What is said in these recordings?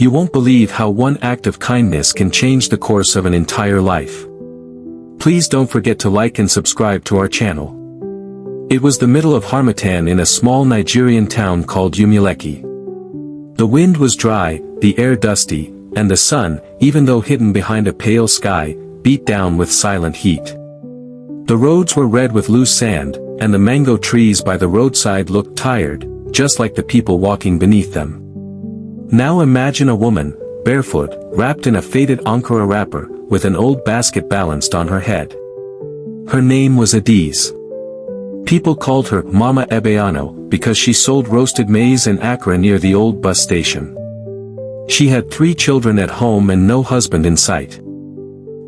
You won't believe how one act of kindness can change the course of an entire life. Please don't forget to like and subscribe to our channel. It was the middle of Harmattan in a small Nigerian town called Umuleki. The wind was dry, the air dusty, and the sun, even though hidden behind a pale sky, beat down with silent heat. The roads were red with loose sand, and the mango trees by the roadside looked tired, just like the people walking beneath them. Now imagine a woman, barefoot, wrapped in a faded Ankara wrapper, with an old basket balanced on her head. Her name was Adiz. People called her Mama Ebeano because she sold roasted maize and akra near the old bus station. She had 3 children at home and no husband in sight.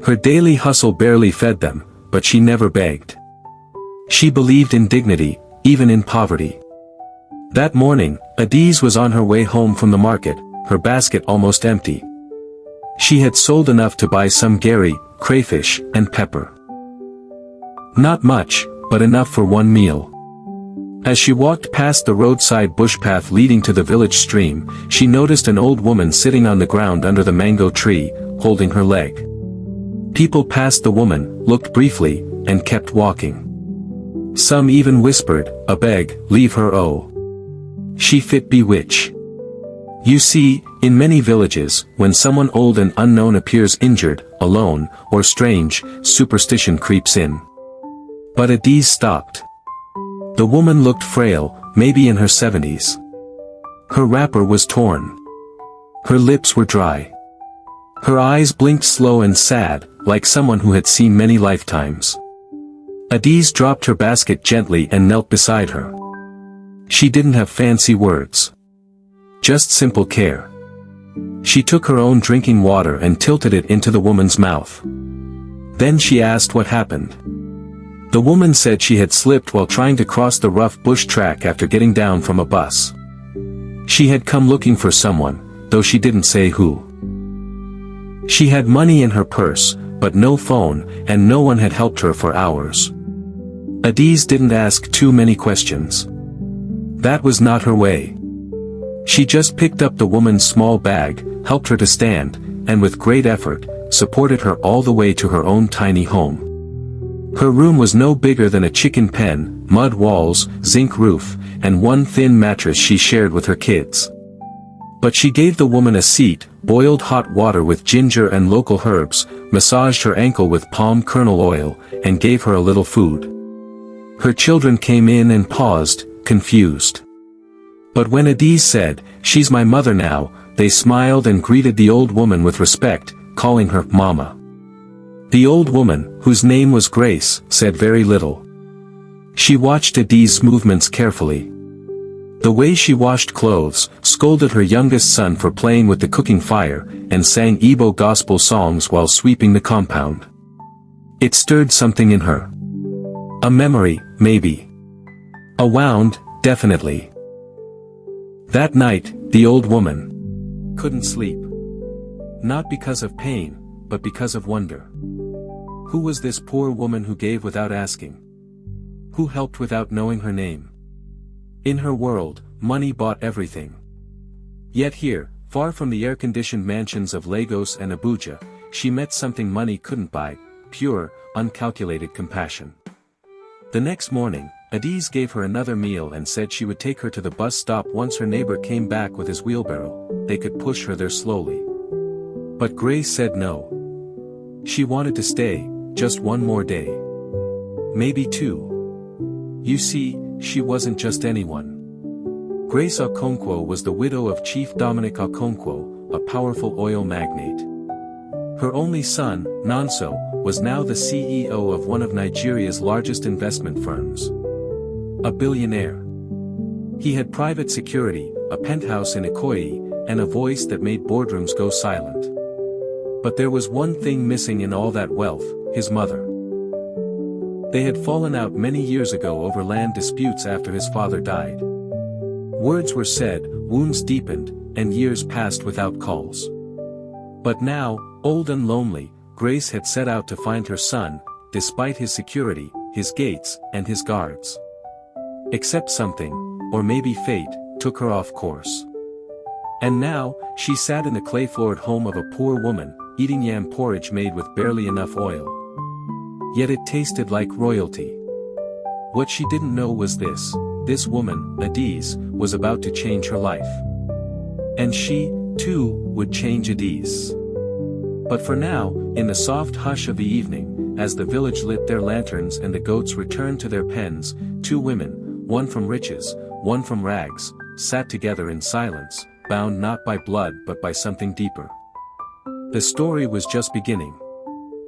Her daily hustle barely fed them, but she never begged. She believed in dignity, even in poverty. That morning, Adiz was on her way home from the market, her basket almost empty. She had sold enough to buy some gari, crayfish, and pepper. Not much, but enough for one meal. As she walked past the roadside bush path leading to the village stream, she noticed an old woman sitting on the ground under the mango tree, holding her leg. People passed the woman, looked briefly, and kept walking. Some even whispered, "A beg, leave her oh. She fit bewitch." You see, in many villages, when someone old and unknown appears injured, alone, or strange, superstition creeps in. But Adiz stopped. The woman looked frail, maybe in her 70s. Her wrapper was torn. Her lips were dry. Her eyes blinked slow and sad, like someone who had seen many lifetimes. Adiz dropped her basket gently and knelt beside her. She didn't have fancy words. Just simple care. She took her own drinking water and tilted it into the woman's mouth. Then she asked what happened. The woman said she had slipped while trying to cross the rough bush track after getting down from a bus. She had come looking for someone, though she didn't say who. She had money in her purse, but no phone, and no one had helped her for hours. Adiz didn't ask too many questions. That was not her way. She just picked up the woman's small bag, helped her to stand, and with great effort, supported her all the way to her own tiny home. Her room was no bigger than a chicken pen, mud walls, zinc roof, and one thin mattress she shared with her kids. But she gave the woman a seat, boiled hot water with ginger and local herbs, massaged her ankle with palm kernel oil, and gave her a little food. Her children came in and paused, confused. But when Adiz said, "She's my mother now," they smiled and greeted the old woman with respect, calling her Mama. The old woman, whose name was Grace, said very little. She watched Adiz's movements carefully. The way she washed clothes, scolded her youngest son for playing with the cooking fire, and sang Igbo gospel songs while sweeping the compound. It stirred something in her. A memory, maybe. A wound, definitely. That night, the old woman couldn't sleep. Not because of pain, but because of wonder. Who was this poor woman who gave without asking? Who helped without knowing her name? In her world, money bought everything. Yet here, far from the air-conditioned mansions of Lagos and Abuja, she met something money couldn't buy: pure, uncalculated compassion. The next morning, Adiz gave her another meal and said she would take her to the bus stop once her neighbor came back with his wheelbarrow. They could push her there slowly. But Grace said no. She wanted to stay, just one more day. Maybe 2. You see, she wasn't just anyone. Grace Okonkwo was the widow of Chief Dominic Okonkwo, a powerful oil magnate. Her only son, Nonso, was now the CEO of one of Nigeria's largest investment firms. A billionaire. He had private security, a penthouse in Ikoyi, and a voice that made boardrooms go silent. But there was one thing missing in all that wealth: his mother. They had fallen out many years ago over land disputes after his father died. Words were said, wounds deepened, and years passed without calls. But now, old and lonely, Grace had set out to find her son, despite his security, his gates, and his guards. Except something, or maybe fate, took her off course. And now, she sat in the clay-floored home of a poor woman, eating yam porridge made with barely enough oil. Yet it tasted like royalty. What she didn't know was this woman, Adise, was about to change her life. And she, too, would change Adise. But for now, in the soft hush of the evening, as the village lit their lanterns and the goats returned to their pens, two women, one from riches, one from rags, sat together in silence, bound not by blood but by something deeper. The story was just beginning.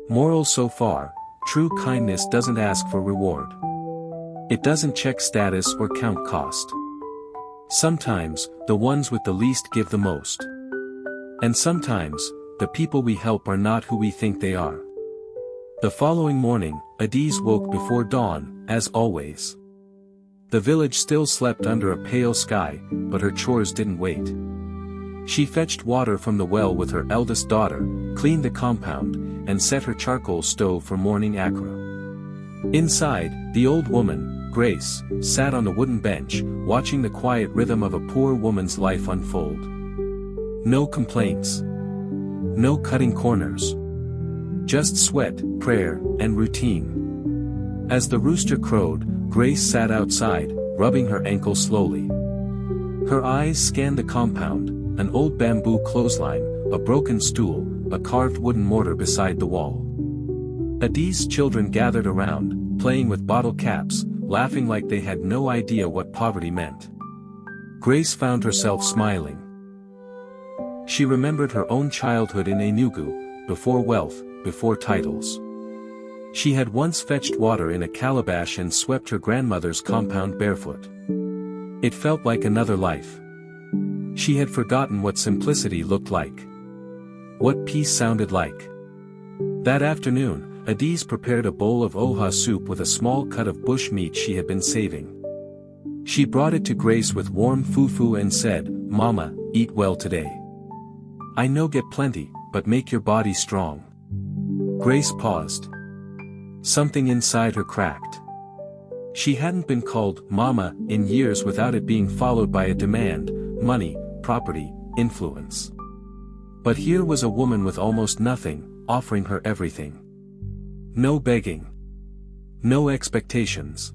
Moral so far: true kindness doesn't ask for reward. It doesn't check status or count cost. Sometimes, the ones with the least give the most. And sometimes, the people we help are not who we think they are. The following morning, Adise woke before dawn, as always. The village still slept under a pale sky, but her chores didn't wait. She fetched water from the well with her eldest daughter, cleaned the compound, and set her charcoal stove for morning akra. Inside, the old woman, Grace, sat on the wooden bench, watching the quiet rhythm of a poor woman's life unfold. No complaints. No cutting corners. Just sweat, prayer, and routine. As the rooster crowed, Grace sat outside, rubbing her ankle slowly. Her eyes scanned the compound, an old bamboo clothesline, a broken stool, a carved wooden mortar beside the wall. Adise's children gathered around, playing with bottle caps, laughing like they had no idea what poverty meant. Grace found herself smiling. She remembered her own childhood in Enugu, before wealth, before titles. She had once fetched water in a calabash and swept her grandmother's compound barefoot. It felt like another life. She had forgotten what simplicity looked like. What peace sounded like. That afternoon, Adise prepared a bowl of oha soup with a small cut of bush meat she had been saving. She brought it to Grace with warm fufu and said, "Mama, eat well today. I know get plenty, but make your body strong." Grace paused. Something inside her cracked. She hadn't been called Mama in years without it being followed by a demand: money, property, influence. But here was a woman with almost nothing, offering her everything. No begging. No expectations.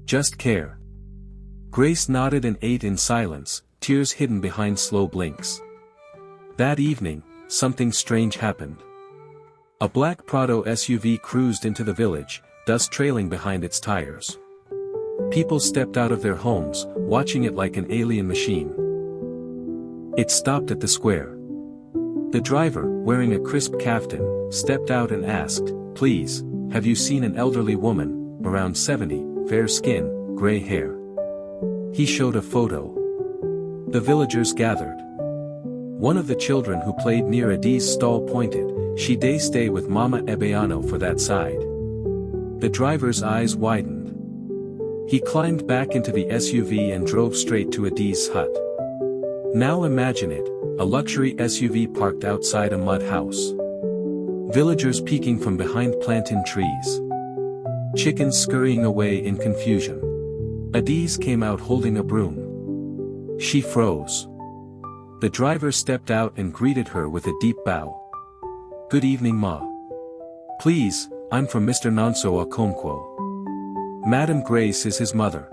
Just care. Grace nodded and ate in silence, tears hidden behind slow blinks. That evening, something strange happened. A black Prado SUV cruised into the village, dust trailing behind its tires. People stepped out of their homes, watching it like an alien machine. It stopped at the square. The driver, wearing a crisp kaftan, stepped out and asked, "Please, have you seen an elderly woman, around 70, fair skin, gray hair?" He showed a photo. The villagers gathered. One of the children who played near Adise's stall pointed, "She day stay with Mama Ebeano for that side." The driver's eyes widened. He climbed back into the SUV and drove straight to Adise's hut. Now imagine it, a luxury SUV parked outside a mud house. Villagers peeking from behind plantain trees. Chickens scurrying away in confusion. Adise came out holding a broom. She froze. The driver stepped out and greeted her with a deep bow. "Good evening, Ma. Please, I'm from Mr. Nonso Okonkwo. Madam Grace is his mother.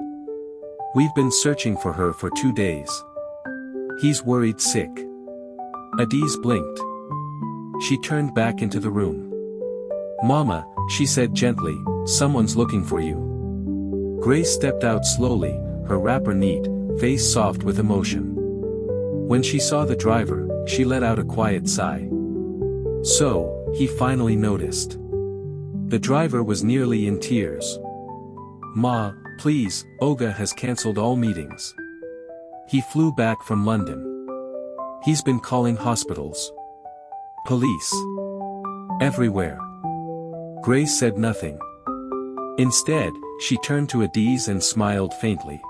We've been searching for her for 2 days. He's worried sick." Adise blinked. She turned back into the room. "Mama," she said gently, "someone's looking for you." Grace stepped out slowly, her wrapper neat, face soft with emotion. When she saw the driver, she let out a quiet sigh. So, he finally noticed. The driver was nearly in tears. "Ma, please, Oga has cancelled all meetings. He flew back from London. He's been calling hospitals. Police. Everywhere." Grace said nothing. Instead, she turned to Adise and smiled faintly.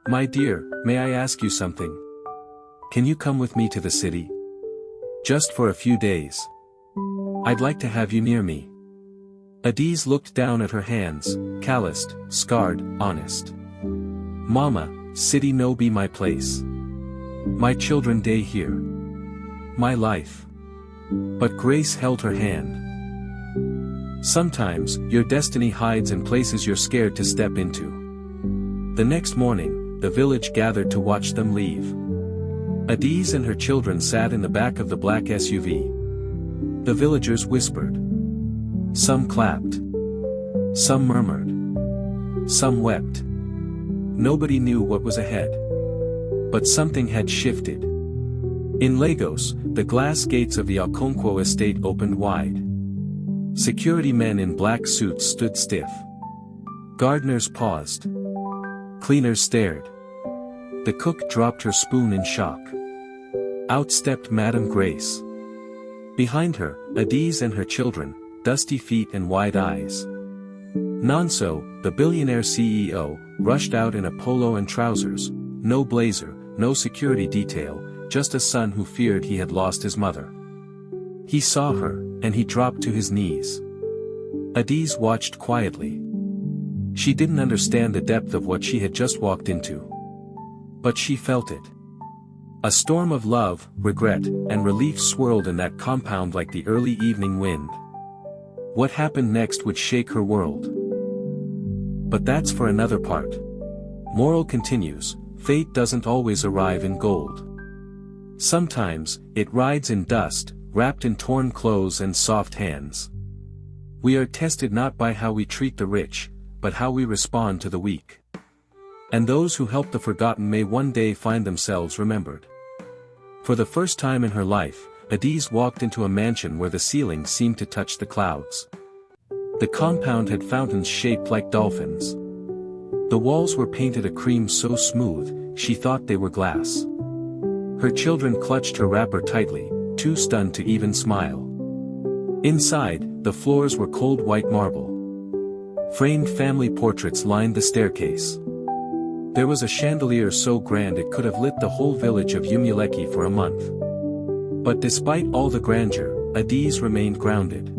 "My dear, may I ask you something? Can you come with me to the city? Just for a few days. I'd like to have you near me." Adise looked down at her hands, calloused, scarred, honest. "Mama, city no be my place. My children day here. My life. But Grace held her hand. Sometimes, your destiny hides in places you're scared to step into. The next morning, the village gathered to watch them leave. Adiz and her children sat in the back of the black SUV. The villagers whispered. Some clapped. Some murmured. Some wept. Nobody knew what was ahead. But something had shifted. In Lagos, the glass gates of the Okonkwo estate opened wide. Security men in black suits stood stiff. Gardeners paused. Cleaners stared. The cook dropped her spoon in shock. Out stepped Madame Grace. Behind her, Adiz and her children, dusty feet and wide eyes. Nonso, the billionaire CEO, rushed out in a polo and trousers, no blazer, no security detail, just a son who feared he had lost his mother. He saw her, and he dropped to his knees. Adiz watched quietly. She didn't understand the depth of what she had just walked into. But she felt it. A storm of love, regret, and relief swirled in that compound like the early evening wind. What happened next would shake her world. But that's for another part. Moral continues, fate doesn't always arrive in gold. Sometimes, it rides in dust, wrapped in torn clothes and soft hands. We are tested not by how we treat the rich, but how we respond to the weak. And those who help the forgotten may one day find themselves remembered. For the first time in her life, Adiz walked into a mansion where the ceiling seemed to touch the clouds. The compound had fountains shaped like dolphins. The walls were painted a cream so smooth, she thought they were glass. Her children clutched her wrapper tightly, too stunned to even smile. Inside, the floors were cold white marble. Framed family portraits lined the staircase. There was a chandelier so grand it could have lit the whole village of Umuleki for a month. But despite all the grandeur, Adiz remained grounded.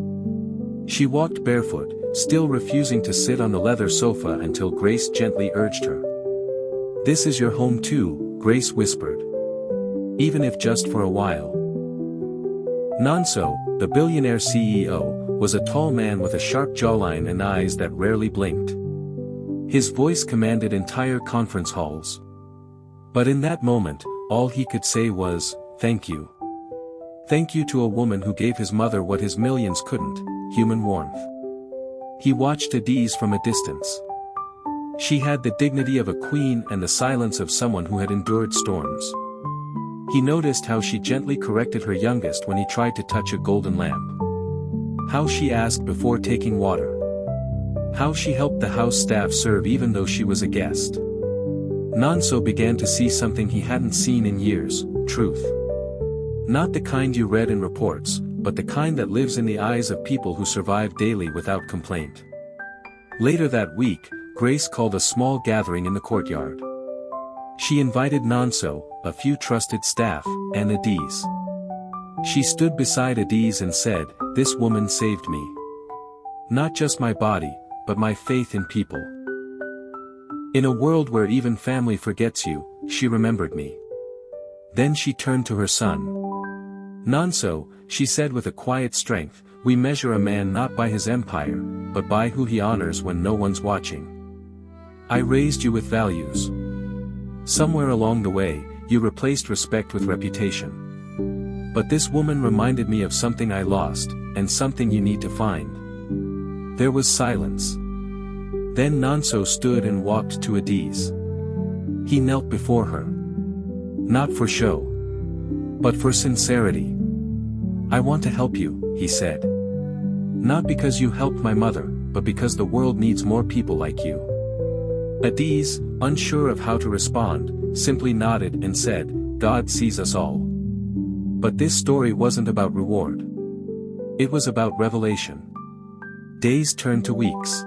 She walked barefoot, still refusing to sit on the leather sofa until Grace gently urged her. "This is your home too," Grace whispered. "Even if just for a while." Nonso, the billionaire CEO, was a tall man with a sharp jawline and eyes that rarely blinked. His voice commanded entire conference halls. But in that moment, all he could say was, "Thank you. Thank you to a woman who gave his mother what his millions couldn't, human warmth." He watched Adiz from a distance. She had the dignity of a queen and the silence of someone who had endured storms. He noticed how she gently corrected her youngest when he tried to touch a golden lamp. How she asked before taking water. How she helped the house staff serve even though she was a guest. Nonso began to see something he hadn't seen in years, truth. Not the kind you read in reports, but the kind that lives in the eyes of people who survive daily without complaint. Later that week, Grace called a small gathering in the courtyard. She invited Nonso, a few trusted staff, and Adiz. She stood beside Adiz and said, "This woman saved me. Not just my body, but my faith in people. In a world where even family forgets you, she remembered me." Then she turned to her son. "Nonso," she said with a quiet strength, "we measure a man not by his empire, but by who he honors when no one's watching. I raised you with values. Somewhere along the way, you replaced respect with reputation. But this woman reminded me of something I lost, and something you need to find." There was silence. Then Nonso stood and walked to Adiz. He knelt before her. Not for show, but for sincerity. "I want to help you," he said. "Not because you helped my mother, but because the world needs more people like you." Adiz, unsure of how to respond, simply nodded and said, "God sees us all." But this story wasn't about reward. It was about revelation. Days turned to weeks.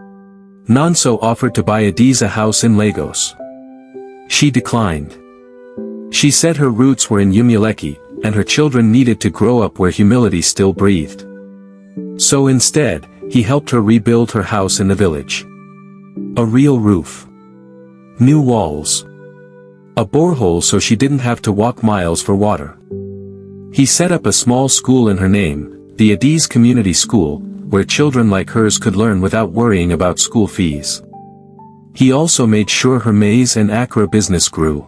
Nonso offered to buy Adiz a house in Lagos. She declined. She said her roots were in Umuleki, and her children needed to grow up where humility still breathed. So instead, he helped her rebuild her house in the village. A real roof. New walls. A borehole so she didn't have to walk miles for water. He set up a small school in her name, the Adiz Community School, where children like hers could learn without worrying about school fees. He also made sure her maize and akra business grew.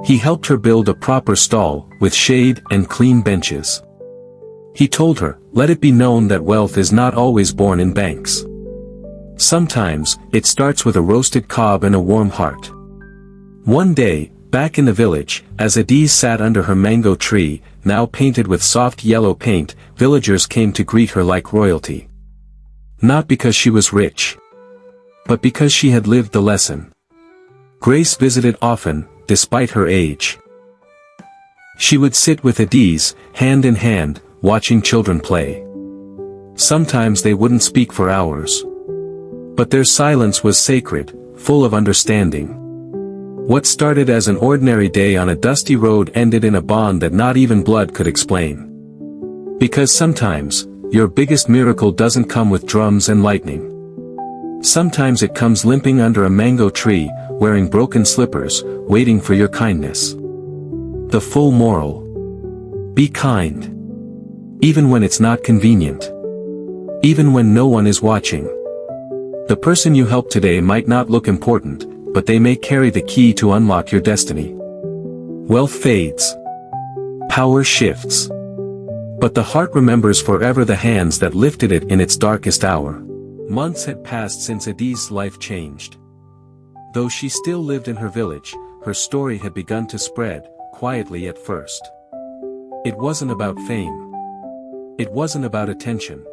He helped her build a proper stall, with shade and clean benches. He told her, "Let it be known that wealth is not always born in banks. Sometimes, it starts with a roasted cob and a warm heart." One day, back in the village, as Adiz sat under her mango tree, now painted with soft yellow paint, villagers came to greet her like royalty. Not because she was rich, but because she had lived the lesson. Grace visited often, despite her age. She would sit with Adiz, hand in hand, watching children play. Sometimes they wouldn't speak for hours. But their silence was sacred, full of understanding. What started as an ordinary day on a dusty road ended in a bond that not even blood could explain. Because sometimes, your biggest miracle doesn't come with drums and lightning. Sometimes it comes limping under a mango tree, wearing broken slippers, waiting for your kindness. The full moral: be kind. Even when it's not convenient. Even when no one is watching. The person you help today might not look important, but they may carry the key to unlock your destiny. Wealth fades. Power shifts. But the heart remembers forever the hands that lifted it in its darkest hour. Months had passed since Adiz's life changed. Though she still lived in her village, her story had begun to spread, quietly at first. It wasn't about fame. It wasn't about attention.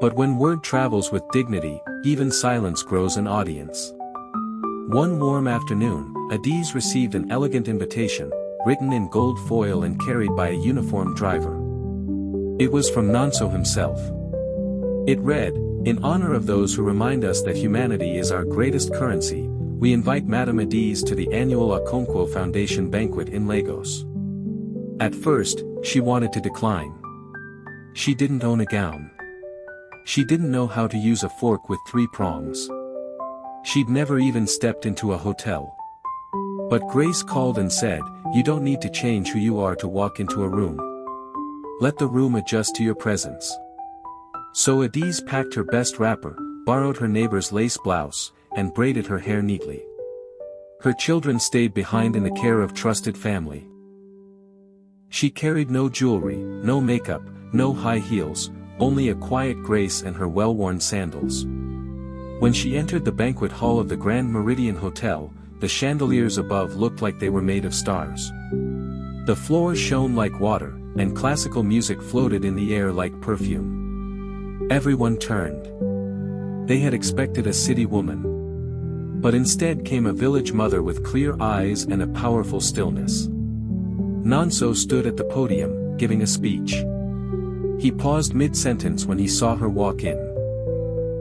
But when word travels with dignity, even silence grows an audience. One warm afternoon, Adiz received an elegant invitation, written in gold foil and carried by a uniformed driver. It was from Nonso himself. It read, "In honor of those who remind us that humanity is our greatest currency, we invite Madame Adiz to the annual Okonkwo Foundation banquet in Lagos." At first, she wanted to decline. She didn't own a gown. She didn't know how to use a fork with 3 prongs. She'd never even stepped into a hotel. But Grace called and said, "You don't need to change who you are to walk into a room. Let the room adjust to your presence." So Adiz packed her best wrapper, borrowed her neighbor's lace blouse, and braided her hair neatly. Her children stayed behind in the care of trusted family. She carried no jewelry, no makeup, no high heels, only a quiet grace and her well-worn sandals. When she entered the banquet hall of the Grand Meridian Hotel, the chandeliers above looked like they were made of stars. The floors shone like water, and classical music floated in the air like perfume. Everyone turned. They had expected a city woman. But instead came a village mother with clear eyes and a powerful stillness. Nonso stood at the podium, giving a speech. He paused mid-sentence when he saw her walk in.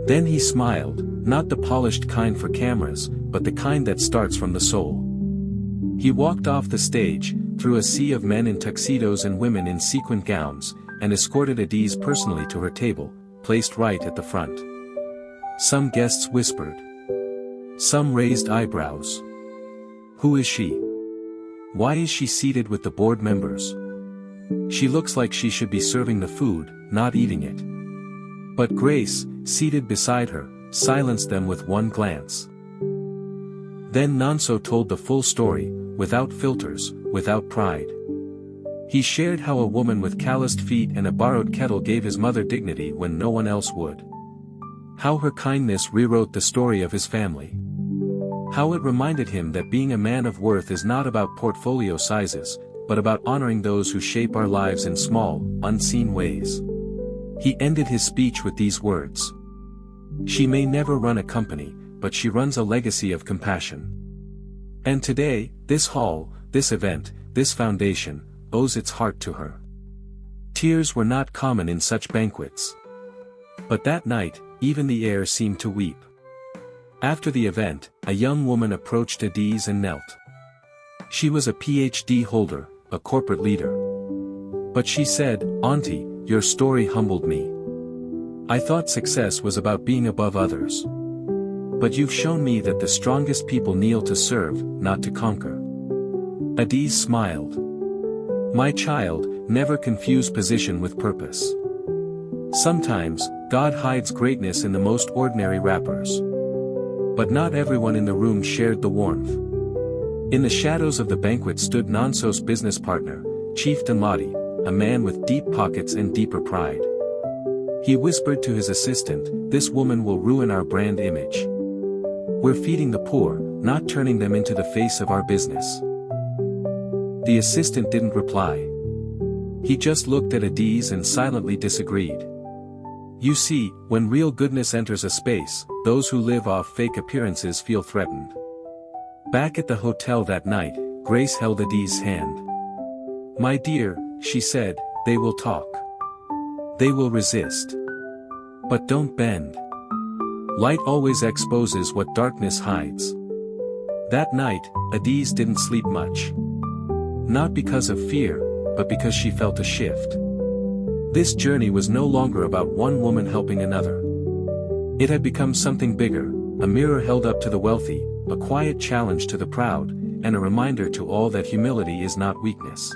Then he smiled, not the polished kind for cameras, but the kind that starts from the soul. He walked off the stage, through a sea of men in tuxedos and women in sequin gowns, and escorted Adiz personally to her table, placed right at the front. Some guests whispered. Some raised eyebrows. Who is she? Why is she seated with the board members? She looks like she should be serving the food, not eating it. But Grace, seated beside her, silenced them with one glance. Then Nonso told the full story, without filters, without pride. He shared how a woman with calloused feet and a borrowed kettle gave his mother dignity when no one else would. How her kindness rewrote the story of his family. How it reminded him that being a man of worth is not about portfolio sizes, but about honoring those who shape our lives in small, unseen ways. He ended his speech with these words. She may never run a company, but she runs a legacy of compassion. And today, this hall, this event, this foundation, owes its heart to her. Tears were not common in such banquets. But that night, even the air seemed to weep. After the event, a young woman approached Adiz and knelt. She was a PhD holder, a corporate leader. But she said, "Auntie, your story humbled me. I thought success was about being above others. But you've shown me that the strongest people kneel to serve, not to conquer." Adiz smiled. My child, never confuse position with purpose. Sometimes, God hides greatness in the most ordinary wrappers. But not everyone in the room shared the warmth. In the shadows of the banquet stood Nonso's business partner, Chief Damati, a man with deep pockets and deeper pride. He whispered to his assistant, "This woman will ruin our brand image. We're feeding the poor, not turning them into the face of our business." The assistant didn't reply. He just looked at Adiz and silently disagreed. You see, when real goodness enters a space, those who live off fake appearances feel threatened. Back at the hotel that night, Grace held Adiz's hand. "My dear," she said, "they will talk. They will resist. But don't bend. Light always exposes what darkness hides." That night, Adiz didn't sleep much. Not because of fear, but because she felt a shift. This journey was no longer about one woman helping another. It had become something bigger, a mirror held up to the wealthy, a quiet challenge to the proud, and a reminder to all that humility is not weakness.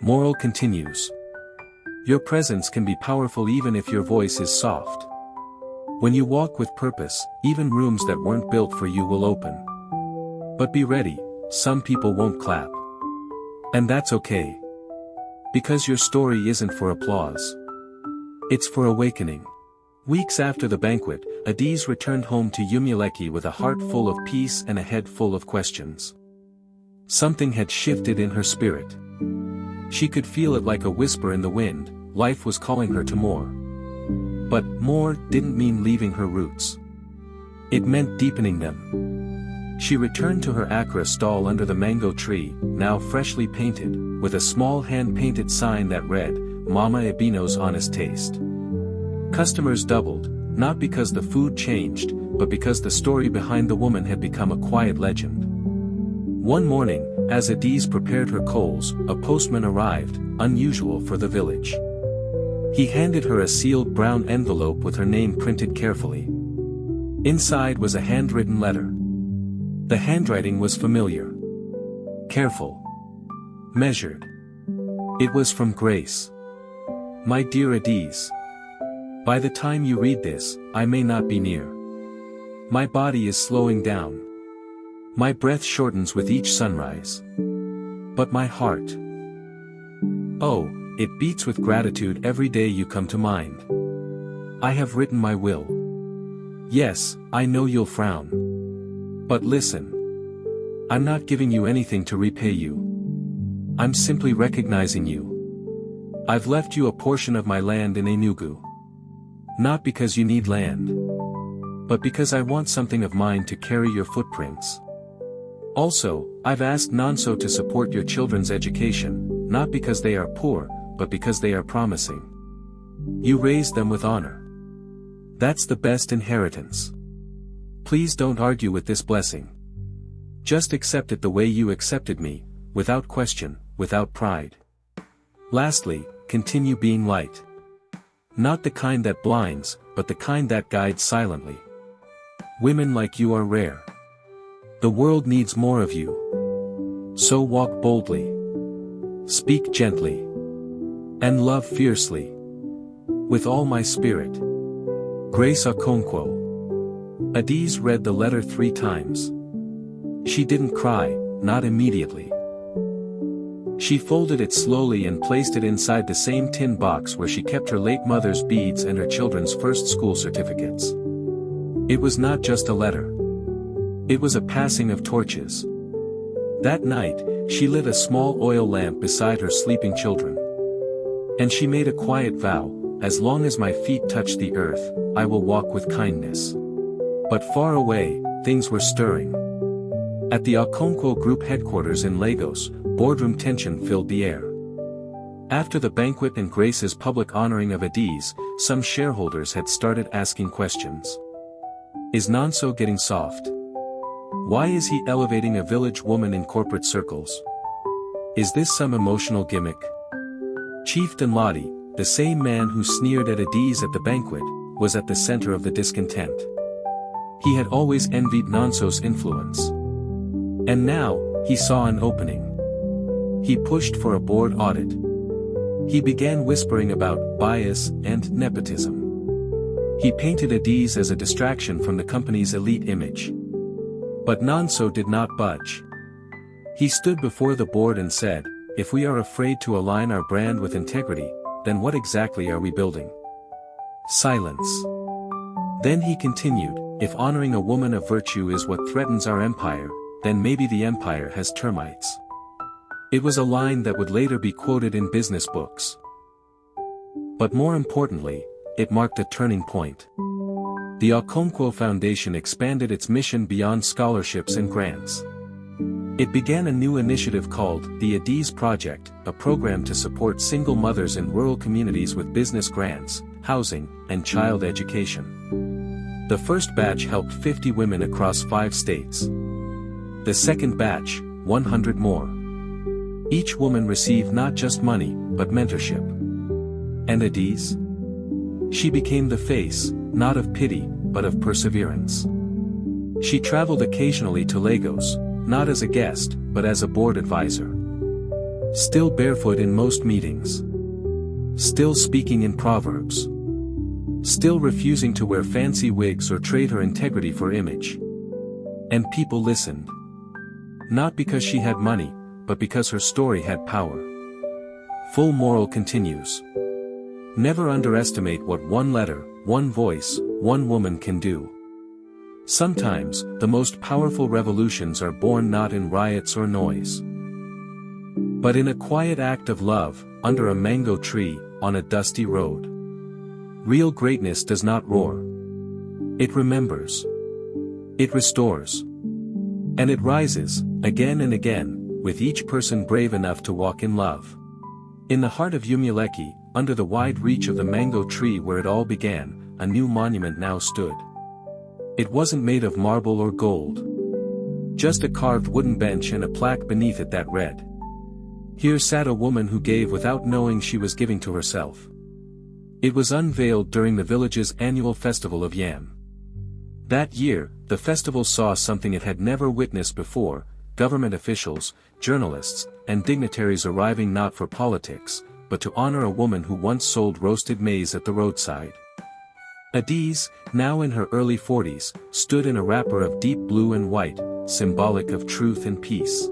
Moral continues. Your presence can be powerful even if your voice is soft. When you walk with purpose, even rooms that weren't built for you will open. But be ready, some people won't clap. And that's okay. Because your story isn't for applause. It's for awakening. Weeks after the banquet, Adiz returned home to Umuleki with a heart full of peace and a head full of questions. Something had shifted in her spirit. She could feel it like a whisper in the wind, life was calling her to more. But more didn't mean leaving her roots. It meant deepening them. She returned to her Accra stall under the mango tree, now freshly painted, with a small hand-painted sign that read, "Mama Ebino's Honest Taste." Customers doubled, not because the food changed, but because the story behind the woman had become a quiet legend. One morning, as Adiz prepared her coals, a postman arrived, unusual for the village. He handed her a sealed brown envelope with her name printed carefully. Inside was a handwritten letter. The handwriting was familiar. Careful. Measured. It was from Grace. My dear Adiz. By the time you read this, I may not be near. My body is slowing down. My breath shortens with each sunrise. But my heart. Oh, it beats with gratitude every day you come to mind. I have written my will. Yes, I know you'll frown. But listen. I'm not giving you anything to repay you. I'm simply recognizing you. I've left you a portion of my land in Enugu. Not because you need land. But because I want something of mine to carry your footprints. Also, I've asked Nonso to support your children's education, not because they are poor, but because they are promising. You raised them with honor. That's the best inheritance. Please don't argue with this blessing. Just accept it the way you accepted me, without question, without pride. Lastly, continue being light. Not the kind that blinds, but the kind that guides silently. Women like you are rare. The world needs more of you. So walk boldly. Speak gently. And love fiercely. With all my spirit. Grace Okonkwo. Adiz read the letter 3 times. She didn't cry, not immediately. She folded it slowly and placed it inside the same tin box where she kept her late mother's beads and her children's first school certificates. It was not just a letter. It was a passing of torches. That night, she lit a small oil lamp beside her sleeping children. And she made a quiet vow, as long as my feet touch the earth, I will walk with kindness. But far away, things were stirring. At the Okonkwo Group headquarters in Lagos, boardroom tension filled the air. After the banquet and Grace's public honoring of Adiz, some shareholders had started asking questions. Is Nonso getting soft? Why is he elevating a village woman in corporate circles? Is this some emotional gimmick? Chief Danladi, the same man who sneered at Adiz at the banquet, was at the center of the discontent. He had always envied Nonso's influence. And now, he saw an opening. He pushed for a board audit. He began whispering about bias and nepotism. He painted Adiz as a distraction from the company's elite image. But Nonso did not budge. He stood before the board and said, "If we are afraid to align our brand with integrity, then what exactly are we building?" Silence. Then he continued, "If honoring a woman of virtue is what threatens our empire, then maybe the empire has termites." It was a line that would later be quoted in business books. But more importantly, it marked a turning point. The Okonkwo Foundation expanded its mission beyond scholarships and grants. It began a new initiative called the Adiz Project, a program to support single mothers in rural communities with business grants, housing, and child education. The first batch helped 50 women across 5 states. The second batch, 100 more. Each woman received not just money, but mentorship. And Adiz? She became the face, not of pity, but of perseverance. She traveled occasionally to Lagos, not as a guest, but as a board advisor. Still barefoot in most meetings. Still speaking in proverbs. Still refusing to wear fancy wigs or trade her integrity for image. And people listened. Not because she had money, but because her story had power. Full Moral continues. Never underestimate what one letter, one voice, one woman can do. Sometimes, the most powerful revolutions are born not in riots or noise, but in a quiet act of love, under a mango tree, on a dusty road. Real greatness does not roar. It remembers. It restores. And it rises, again and again, with each person brave enough to walk in love. In the heart of Umuleki, under the wide reach of the mango tree where it all began, a new monument now stood. It wasn't made of marble or gold. Just a carved wooden bench and a plaque beneath it that read, "Here sat a woman who gave without knowing she was giving to herself." It was unveiled during the village's annual festival of Yam. That year, the festival saw something it had never witnessed before: government officials, journalists, and dignitaries arriving not for politics, but to honor a woman who once sold roasted maize at the roadside. Adiz, now in her early 40s, stood in a wrapper of deep blue and white, symbolic of truth and peace.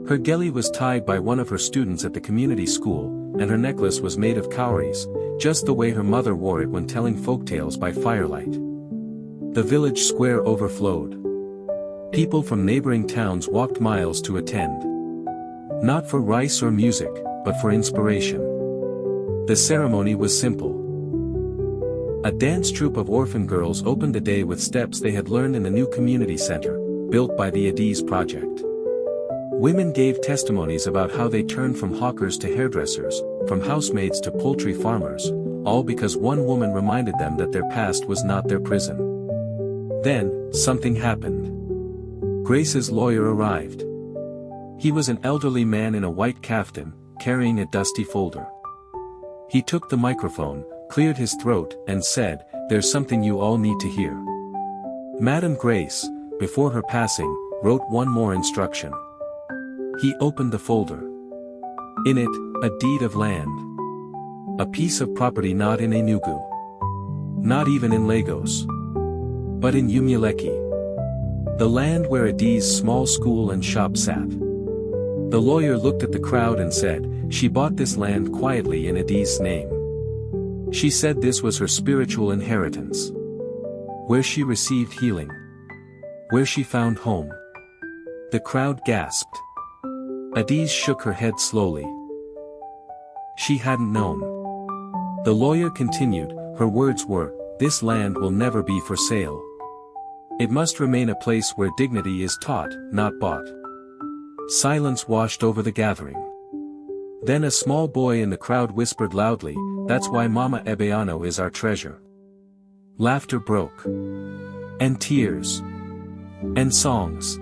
Her geli was tied by one of her students at the community school, and her necklace was made of cowries, just the way her mother wore it when telling folktales by firelight. The village square overflowed. People from neighboring towns walked miles to attend. Not for rice or music, but for inspiration. The ceremony was simple. A dance troupe of orphan girls opened the day with steps they had learned in the new community center, built by the Adiz Project. Women gave testimonies about how they turned from hawkers to hairdressers, from housemaids to poultry farmers, all because one woman reminded them that their past was not their prison. Then, something happened. Grace's lawyer arrived. He was an elderly man in a white kaftan, carrying a dusty folder. He took the microphone, cleared his throat, and said, "There's something you all need to hear." Madam Grace, before her passing, wrote one more instruction. He opened the folder. In it, a deed of land. A piece of property not in Enugu. Not even in Lagos. But in Umuleki. The land where Adiz's small school and shop sat. The lawyer looked at the crowd and said, "She bought this land quietly in Adiz's name. She said this was her spiritual inheritance. Where she received healing. Where she found home." The crowd gasped. Adiz shook her head slowly. She hadn't known. The lawyer continued, her words were, "This land will never be for sale. It must remain a place where dignity is taught, not bought." Silence washed over the gathering. Then a small boy in the crowd whispered loudly, "That's why Mama Ebeano is our treasure." Laughter broke. And tears. And songs.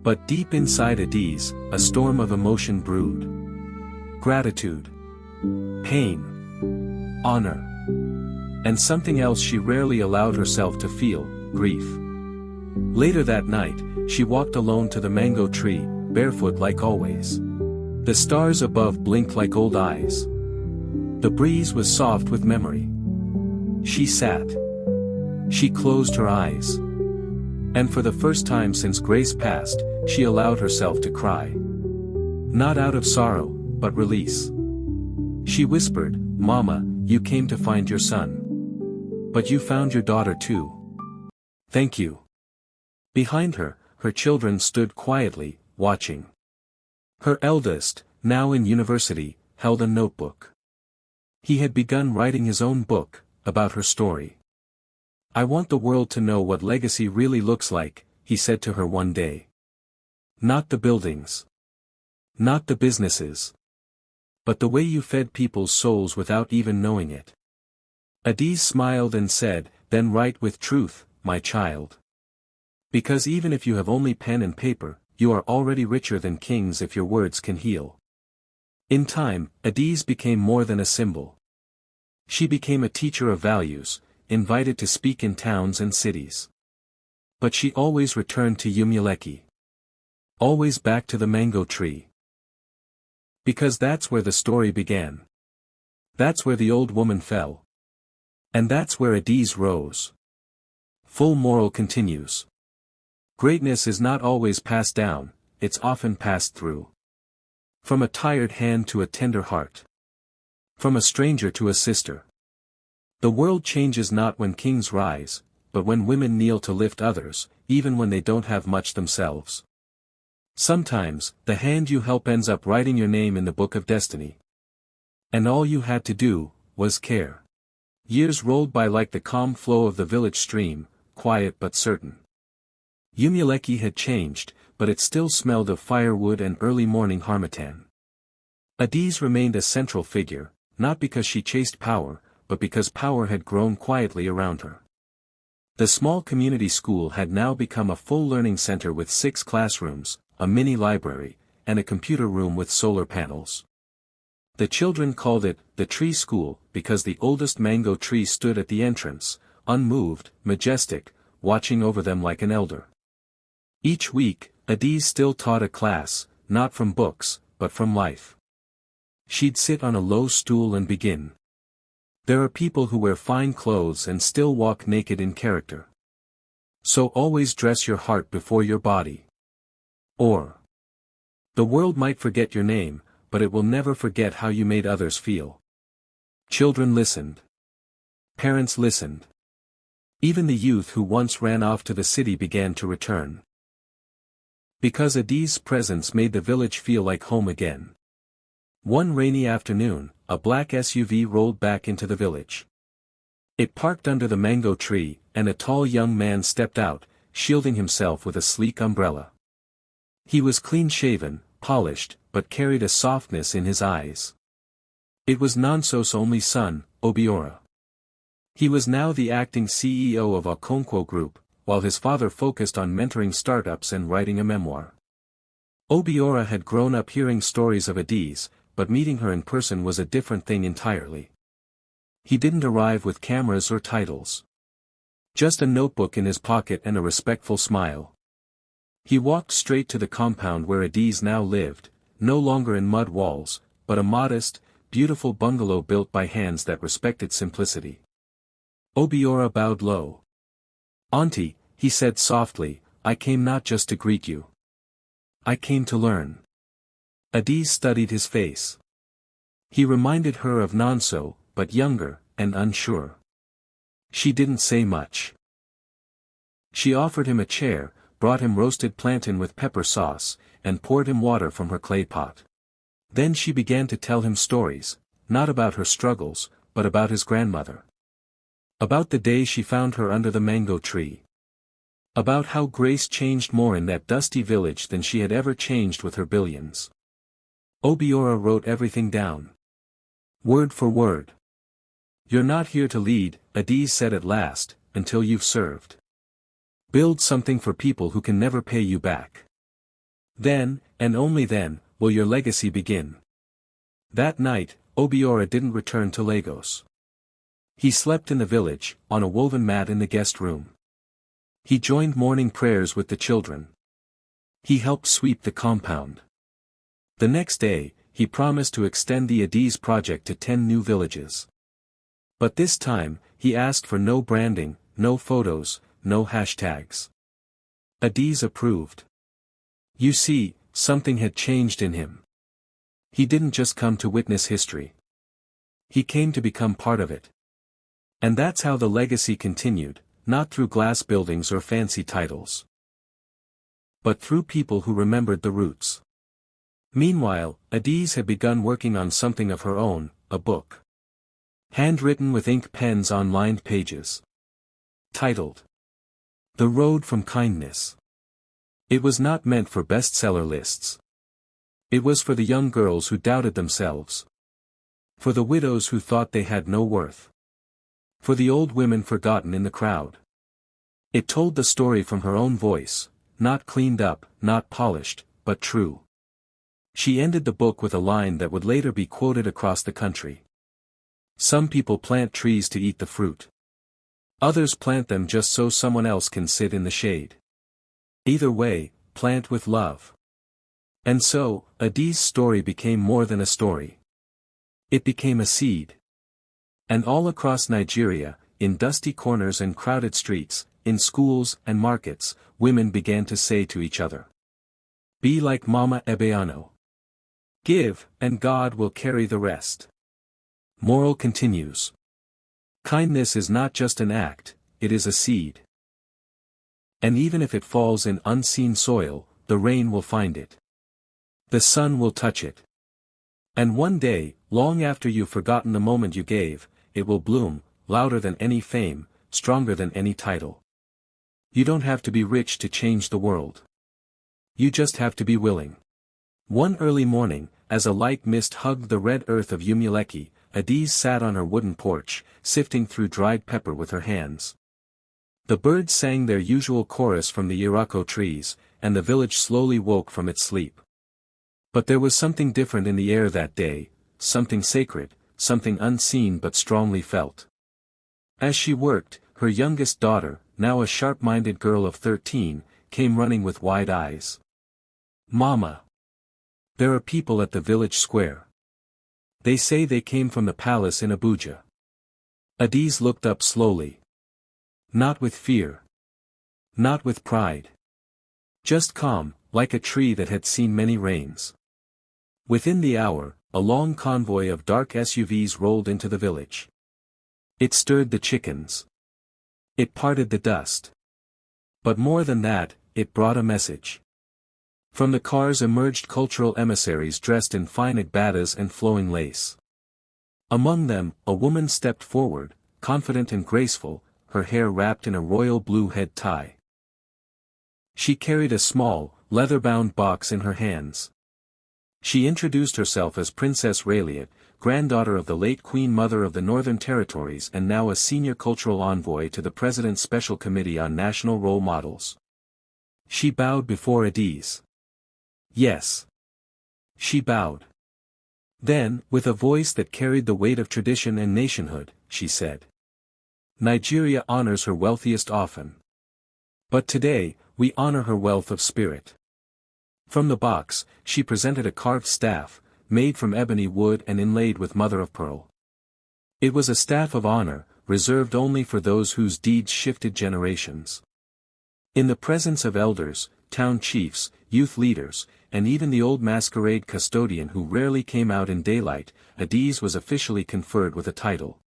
But deep inside Adiz, a storm of emotion brewed. Gratitude. Pain. Honor. And something else she rarely allowed herself to feel, grief. Later that night, she walked alone to the mango tree, barefoot like always. The stars above blinked like old eyes. The breeze was soft with memory. She sat. She closed her eyes. And for the first time since grace passed, she allowed herself to cry. Not out of sorrow, but release. She whispered, "Mama, you came to find your son. But you found your daughter too. Thank you." Behind her, her children stood quietly, watching. Her eldest, now in university, held a notebook. He had begun writing his own book, about her story. "I want the world to know what legacy really looks like," he said to her one day. "Not the buildings. Not the businesses. But the way you fed people's souls without even knowing it." Adiz smiled and said, "Then write with truth, my child. Because even if you have only pen and paper, you are already richer than kings if your words can heal." In time, Adiz became more than a symbol. She became a teacher of values, invited to speak in towns and cities. But she always returned to Umuleki. Always back to the mango tree. Because that's where the story began. That's where the old woman fell. And that's where Adiz rose. Full Moral continues. Greatness is not always passed down, it's often passed through. From a tired hand to a tender heart. From a stranger to a sister. The world changes not when kings rise, but when women kneel to lift others, even when they don't have much themselves. Sometimes, the hand you help ends up writing your name in the book of destiny. And all you had to do, was care. Years rolled by like the calm flow of the village stream, quiet but certain. Umuleki had changed, but it still smelled of firewood and early morning harmattan. Adiz remained a central figure, not because she chased power, but because power had grown quietly around her. The small community school had now become a full learning center with 6 classrooms, a mini library, and a computer room with solar panels. The children called it the tree school because the oldest mango tree stood at the entrance, unmoved, majestic, watching over them like an elder. Each week, Adiz still taught a class, not from books, but from life. She'd sit on a low stool and begin. There are people who wear fine clothes and still walk naked in character. So always dress your heart before your body. Or, the world might forget your name, but it will never forget how you made others feel. Children listened. Parents listened. Even the youth who once ran off to the city began to return. Because Adiz's presence made the village feel like home again. One rainy afternoon, a black SUV rolled back into the village. It parked under the mango tree, and a tall young man stepped out, shielding himself with a sleek umbrella. He was clean-shaven, polished, but carried a softness in his eyes. It was Nonso's only son, Obiora. He was now the acting CEO of Okonkwo Group, while his father focused on mentoring startups and writing a memoir. Obiora had grown up hearing stories of Adiz, but meeting her in person was a different thing entirely. He didn't arrive with cameras or titles. Just a notebook in his pocket and a respectful smile. He walked straight to the compound where Adiz now lived, no longer in mud walls, but a modest, beautiful bungalow built by hands that respected simplicity. Obiora bowed low. "Auntie," he said softly, "I came not just to greet you. I came to learn." Adiz studied his face. He reminded her of Nonso, but younger, and unsure. She didn't say much. She offered him a chair, brought him roasted plantain with pepper sauce, and poured him water from her clay pot. Then she began to tell him stories, not about her struggles, but about his grandmother. About the day she found her under the mango tree. About how Grace changed more in that dusty village than she had ever changed with her billions. Obiora wrote everything down. Word for word. "You're not here to lead," Adiz said at last, "until you've served. Build something for people who can never pay you back. Then, and only then, will your legacy begin." That night, Obiora didn't return to Lagos. He slept in the village, on a woven mat in the guest room. He joined morning prayers with the children. He helped sweep the compound. The next day, he promised to extend the Adiz project to 10 new villages. But this time, he asked for no branding, no photos, no hashtags. Adiz approved. You see, something had changed in him. He didn't just come to witness history. He came to become part of it. And that's how the legacy continued, not through glass buildings or fancy titles, but through people who remembered the roots. Meanwhile, Adiz had begun working on something of her own, a book. Handwritten with ink pens on lined pages. Titled The Road from Kindness. It was not meant for bestseller lists. It was for the young girls who doubted themselves. For the widows who thought they had no worth. For the old women forgotten in the crowd. It told the story from her own voice, not cleaned up, not polished, but true. She ended the book with a line that would later be quoted across the country. Some people plant trees to eat the fruit. Others plant them just so someone else can sit in the shade. Either way, plant with love. And so, Adiz's story became more than a story. It became a seed. And all across Nigeria, in dusty corners and crowded streets, in schools and markets, women began to say to each other, "Be like Mama Ebeano. Give, and God will carry the rest." Moral continues. Kindness is not just an act, it is a seed. And even if it falls in unseen soil, the rain will find it. The sun will touch it. And one day, long after you've forgotten the moment you gave, it will bloom, louder than any fame, stronger than any title. You don't have to be rich to change the world. You just have to be willing. One early morning, as a light mist hugged the red earth of Umuleki, Adiz sat on her wooden porch, sifting through dried pepper with her hands. The birds sang their usual chorus from the iroko trees, and the village slowly woke from its sleep. But there was something different in the air that day, something sacred, something unseen but strongly felt. As she worked, her youngest daughter, now a sharp-minded girl of 13, came running with wide eyes. "Mama! There are people at the village square. They say they came from the palace in Abuja." Adiz looked up slowly. Not with fear. Not with pride. Just calm, like a tree that had seen many rains. Within the hour, a long convoy of dark SUVs rolled into the village. It stirred the chickens. It parted the dust. But more than that, it brought a message. From the cars emerged cultural emissaries dressed in fine agbadas and flowing lace. Among them, a woman stepped forward, confident and graceful, her hair wrapped in a royal blue head tie. She carried a small, leather-bound box in her hands. She introduced herself as Princess Rayliat, granddaughter of the late Queen Mother of the Northern Territories and now a senior cultural envoy to the President's Special Committee on National Role Models. She bowed before Adiz. Yes. She bowed. Then, with a voice that carried the weight of tradition and nationhood, she said, "Nigeria honors her wealthiest often. But today, we honor her wealth of spirit." From the box, she presented a carved staff, made from ebony wood and inlaid with mother-of-pearl. It was a staff of honor, reserved only for those whose deeds shifted generations. In the presence of elders, town chiefs, youth leaders, and even the old masquerade custodian who rarely came out in daylight, Adiz was officially conferred with a title.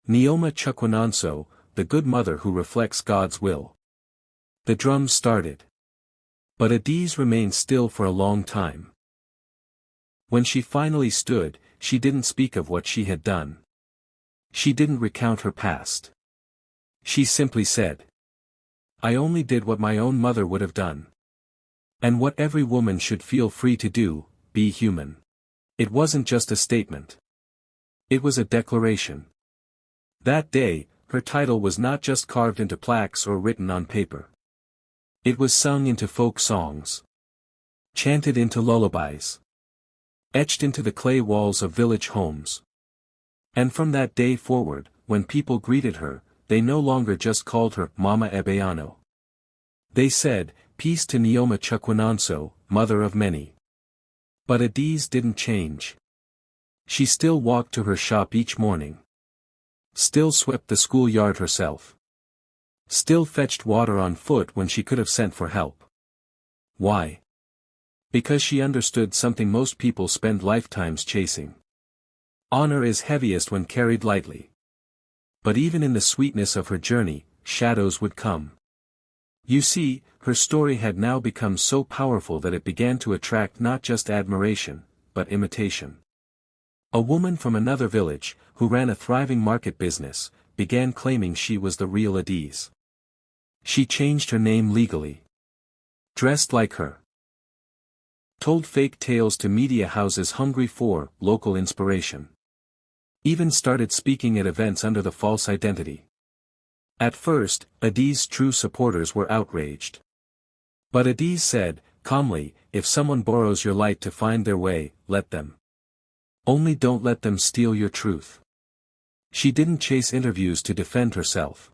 Neoma Chukwanonso, the good mother who reflects God's will. The drums started. But Adiz remained still for a long time. When she finally stood, she didn't speak of what she had done. She didn't recount her past. She simply said, "I only did what my own mother would have done. And what every woman should feel free to do, be human." It wasn't just a statement. It was a declaration. That day, her title was not just carved into plaques or written on paper. It was sung into folk songs. Chanted into lullabies. Etched into the clay walls of village homes. And from that day forward, when people greeted her, they no longer just called her Mama Ebeano. They said, "Peace to Neoma Chukwanonso, mother of many." But Adiz didn't change. She still walked to her shop each morning. Still swept the schoolyard herself. Still fetched water on foot when she could have sent for help. Why? Because she understood something most people spend lifetimes chasing. Honor is heaviest when carried lightly. But even in the sweetness of her journey, shadows would come. You see, her story had now become so powerful that it began to attract not just admiration, but imitation. A woman from another village, who ran a thriving market business, began claiming she was the real Adiz. She changed her name legally. Dressed like her. Told fake tales to media houses hungry for local inspiration. Even started speaking at events under the false identity. At first, Adiz's true supporters were outraged. But Adiz said, calmly, if someone borrows your light to find their way, let them. Only don't let them steal your truth. She didn't chase interviews to defend herself.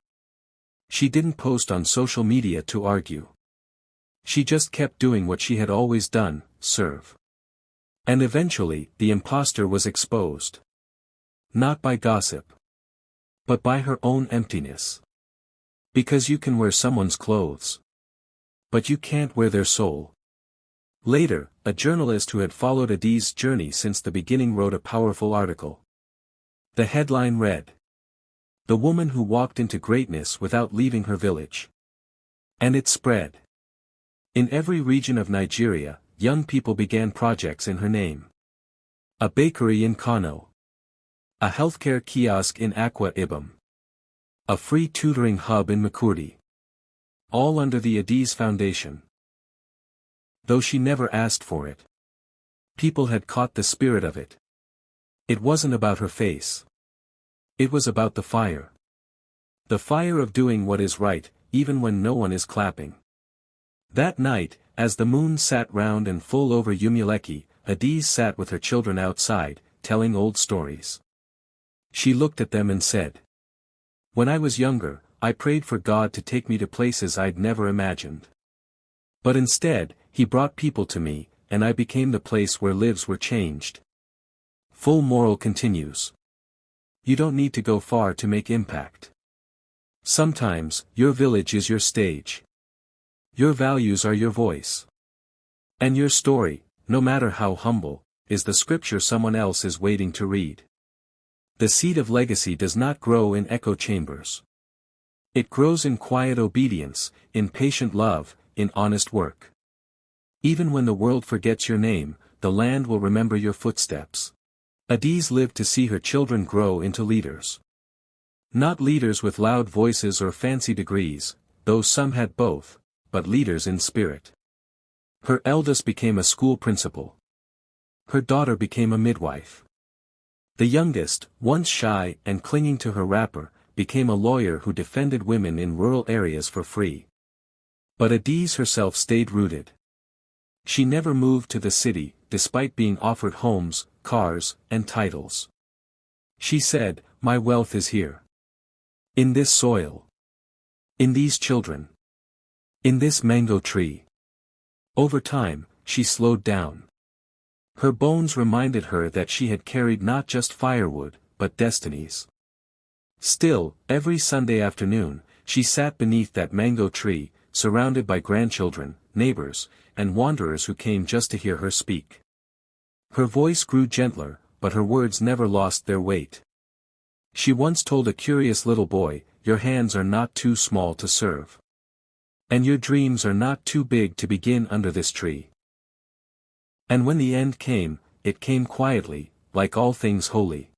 She didn't post on social media to argue. She just kept doing what she had always done, serve. And eventually, the imposter was exposed. Not by gossip. But by her own emptiness. Because you can wear someone's clothes. But you can't wear their soul. Later, a journalist who had followed Adiz's journey since the beginning wrote a powerful article. The headline read, "The woman who walked into greatness without leaving her village." And it spread. In every region of Nigeria, young people began projects in her name. A bakery in Kano. A healthcare kiosk in Akwa Ibom. A free tutoring hub in Makurdi. All under the Adiz Foundation. Though she never asked for it. People had caught the spirit of it. It wasn't about her face. It was about the fire. The fire of doing what is right, even when no one is clapping. That night, as the moon sat round and full over Umuleki, Adiz sat with her children outside, telling old stories. She looked at them and said, "When I was younger, I prayed for God to take me to places I'd never imagined. But instead, He brought people to me, and I became the place where lives were changed." Full Moral continues. You don't need to go far to make impact. Sometimes, your village is your stage. Your values are your voice. And your story, no matter how humble, is the scripture someone else is waiting to read. The seed of legacy does not grow in echo chambers. It grows in quiet obedience, in patient love, in honest work. Even when the world forgets your name, the land will remember your footsteps. Adiz lived to see her children grow into leaders. Not leaders with loud voices or fancy degrees, though some had both, but leaders in spirit. Her eldest became a school principal. Her daughter became a midwife. The youngest, once shy and clinging to her wrapper, became a lawyer who defended women in rural areas for free. But Adiz herself stayed rooted. She never moved to the city, despite being offered homes, cars, and titles. She said, "My wealth is here. In this soil. In these children. In this mango tree." Over time, she slowed down. Her bones reminded her that she had carried not just firewood, but destinies. Still, every Sunday afternoon, she sat beneath that mango tree, surrounded by grandchildren, neighbors, and wanderers who came just to hear her speak. Her voice grew gentler, but her words never lost their weight. She once told a curious little boy, "Your hands are not too small to serve. And your dreams are not too big to begin under this tree." And when the end came, it came quietly, like all things holy.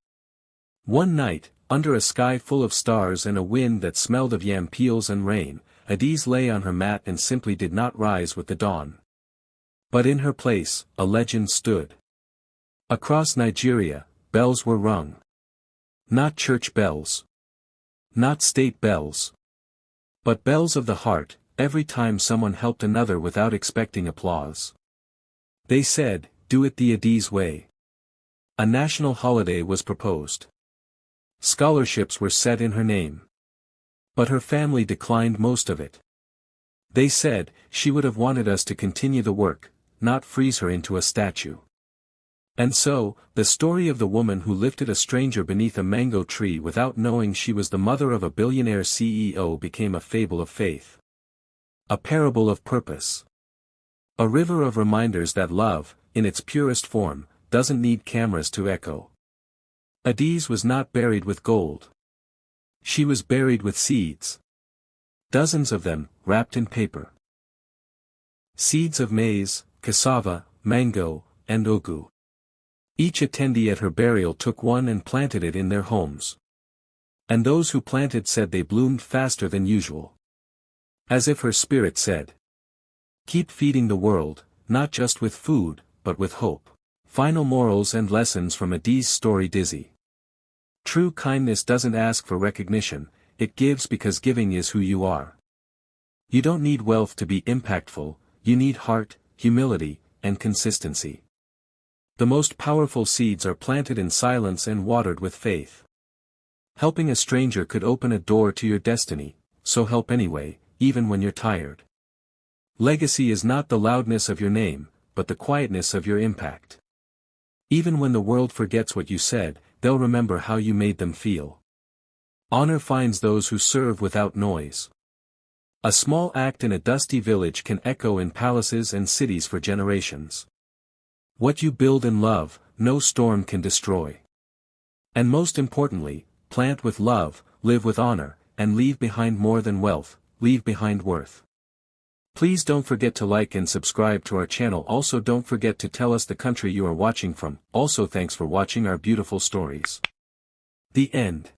One night, under a sky full of stars and a wind that smelled of yam peels and rain, Adiz lay on her mat and simply did not rise with the dawn. But in her place, a legend stood. Across Nigeria, bells were rung. Not church bells. Not state bells. But bells of the heart, every time someone helped another without expecting applause. They said, "Do it the Adiz way." A national holiday was proposed. Scholarships were set in her name. But her family declined most of it. They said, she would have wanted us to continue the work, not freeze her into a statue. And so, the story of the woman who lifted a stranger beneath a mango tree without knowing she was the mother of a billionaire CEO became a fable of faith. A parable of purpose. A river of reminders that love, in its purest form, doesn't need cameras to echo. Adiz was not buried with gold. She was buried with seeds. Dozens of them, wrapped in paper. Seeds of maize, cassava, mango, and ugu. Each attendee at her burial took one and planted it in their homes. And those who planted said they bloomed faster than usual. As if her spirit said, "Keep feeding the world, not just with food, but with hope." Final morals and lessons from Adiz's story. Dizzy. True kindness doesn't ask for recognition, it gives because giving is who you are. You don't need wealth to be impactful, you need heart, humility, and consistency. The most powerful seeds are planted in silence and watered with faith. Helping a stranger could open a door to your destiny, so help anyway, even when you're tired. Legacy is not the loudness of your name, but the quietness of your impact. Even when the world forgets what you said, they'll remember how you made them feel. Honor finds those who serve without noise. A small act in a dusty village can echo in palaces and cities for generations. What you build in love, no storm can destroy. And most importantly, plant with love, live with honor, and leave behind more than wealth, leave behind worth. Please don't forget to like and subscribe to our channel. Also don't forget to tell us the country you are watching from. Also thanks for watching our beautiful stories. The end.